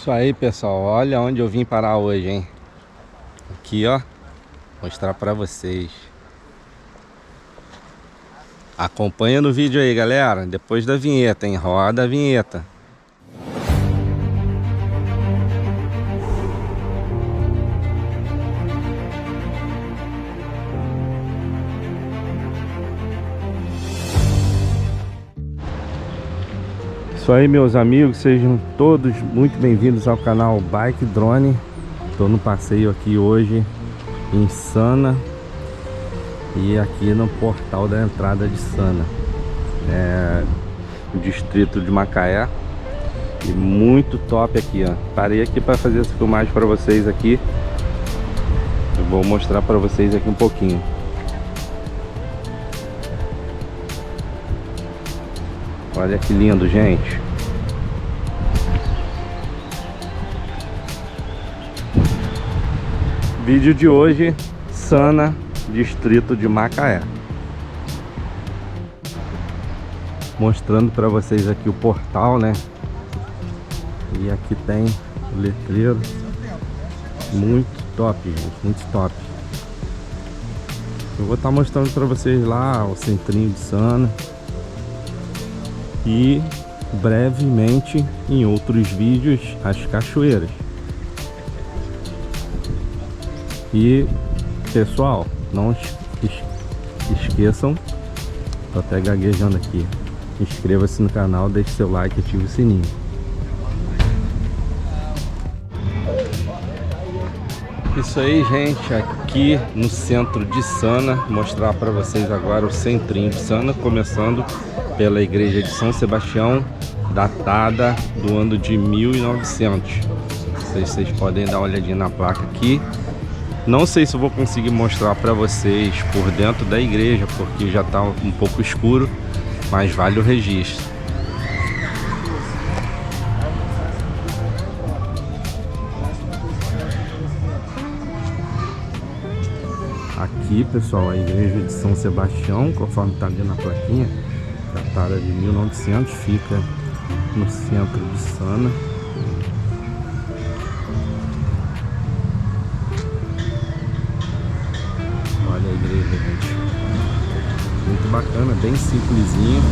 Isso aí, pessoal, olha onde eu vim parar hoje, hein? Aqui, ó, mostrar pra vocês. Acompanha no vídeo aí, galera, depois da vinheta, hein? Roda a vinheta. Isso aí, meus amigos, sejam todos muito bem-vindos ao canal Bike Drone. Estou no passeio aqui hoje em Sana e aqui no portal da entrada de Sana, o distrito de Macaé. E muito top aqui, ó. Parei aqui para fazer essa filmagem para vocês aqui. Eu vou mostrar para vocês aqui um pouquinho. Olha que lindo, gente. Vídeo de hoje, Sana, distrito de Macaé. Mostrando para vocês aqui o portal, né? E aqui tem o letreiro. Muito top, gente, muito top. Eu vou estar mostrando para vocês lá o centrinho de Sana. E brevemente em outros vídeos as cachoeiras. E pessoal, não esqueçam, tô até gaguejando aqui, inscreva-se no canal, deixe seu like e ative o sininho. Isso aí, gente, aqui no centro de Sana, mostrar para vocês agora o centrinho de Sana, começando pela igreja de São Sebastião, datada do ano de 1900. Vocês podem dar uma olhadinha na placa aqui. Não sei se eu vou conseguir mostrar para vocês por dentro da igreja, porque já está um pouco escuro, mas vale o registro. Aqui, pessoal, a igreja de São Sebastião, conforme está ali na plaquinha, datada de 1900, fica no centro de Sana. Olha a igreja, gente. Muito bacana, bem simplesinho.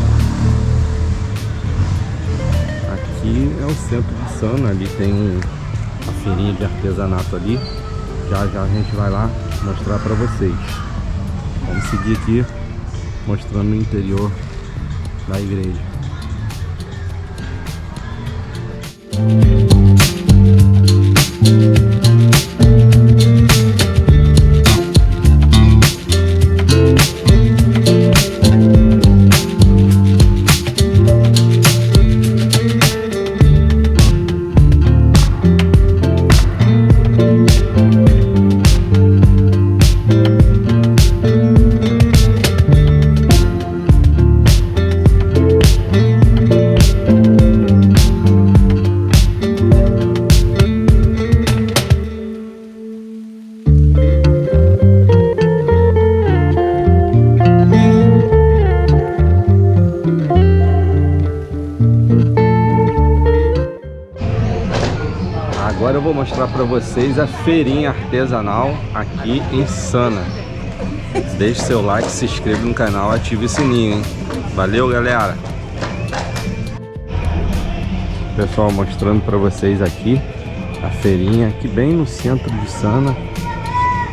Aqui é o centro de Sana, ali tem a feirinha de artesanato ali. Já já a gente vai lá mostrar para vocês. Vamos seguir aqui mostrando o interior da igreja. Agora eu vou mostrar para vocês a feirinha artesanal aqui em Sana. Deixe seu like, se inscreva no canal, ative o sininho, hein? Valeu, galera! Pessoal, mostrando para vocês aqui a feirinha aqui bem no centro de Sana.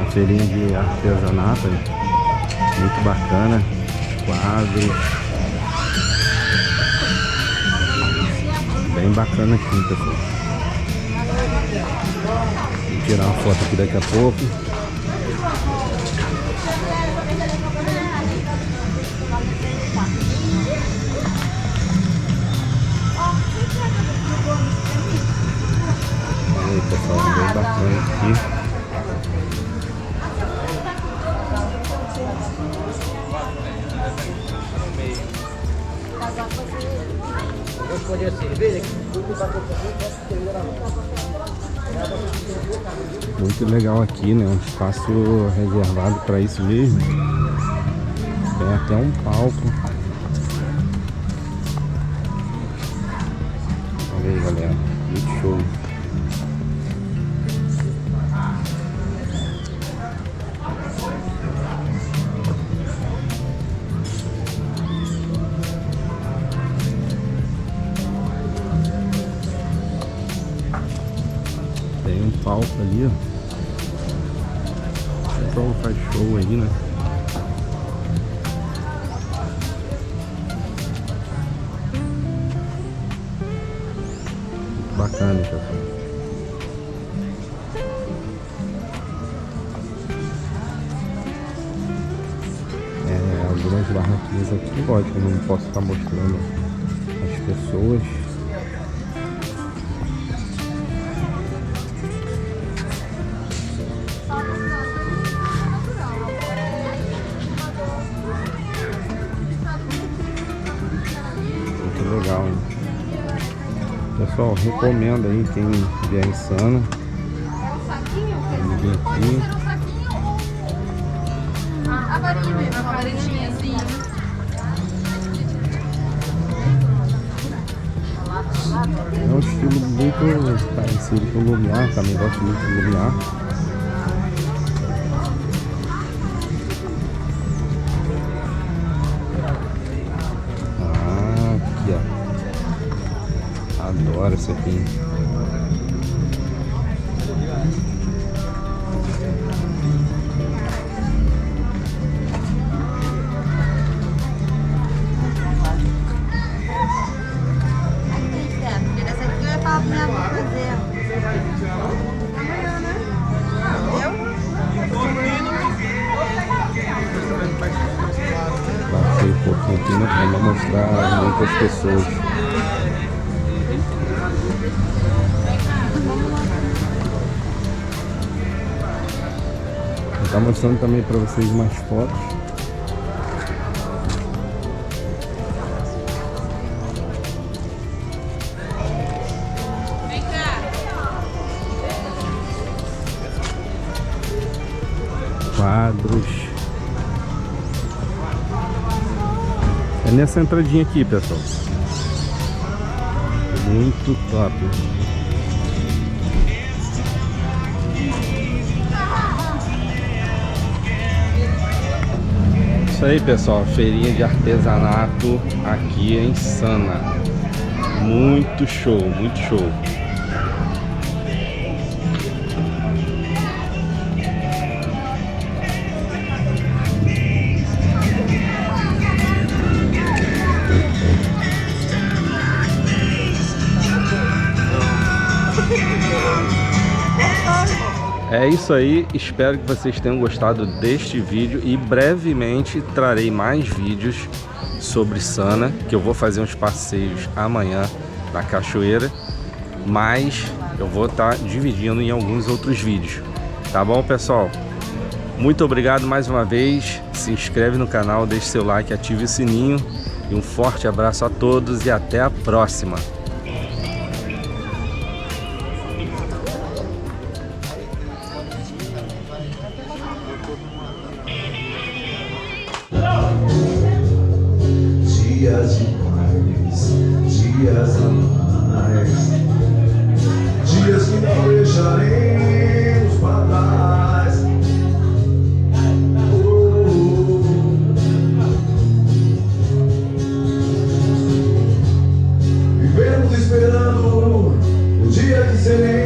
A feirinha de artesanato, muito bacana, quadros. Bem bacana aqui, pessoal. Vou tirar uma foto aqui daqui a pouco. Aí, pessoal, bem bacana aqui. Muito legal aqui, né? Um espaço reservado para isso mesmo. Tem até um palco. Olha aí, galera. Muito show. Tem um palco ali, ó. O pessoal faz show aí, né? Muito bacana, pessoal. Algumas barraquinhas aqui, lógico, eu não posso estar mostrando as pessoas. Muito legal, hein? Pessoal, recomendo aí quem vier em Sana. Vamos vir aqui. A varinha mesmo, a varinha assim. É um estilo muito parecido com o Lumiar, também gosto muito do Lumiar. Ah, aqui ó. Adoro isso aqui. Passei um pouquinho aqui, né, para mostrar muitas pessoas. Vou estar mostrando também para vocês umas fotos. Quadros. É nessa entradinha aqui, pessoal. Muito top. Isso aí, pessoal. Feirinha de artesanato aqui em Sana. Muito show, muito show. É isso aí, espero que vocês tenham gostado deste vídeo e brevemente trarei mais vídeos sobre Sana, que eu vou fazer uns passeios amanhã na cachoeira, mas eu vou estar dividindo em alguns outros vídeos, tá bom, pessoal? Muito obrigado mais uma vez, se inscreve no canal, deixe seu like, ative o sininho e um forte abraço a todos e até a próxima! Dias demais, dias a mais, dias que não deixaremos para trás. Vivemos esperando o dia que seremos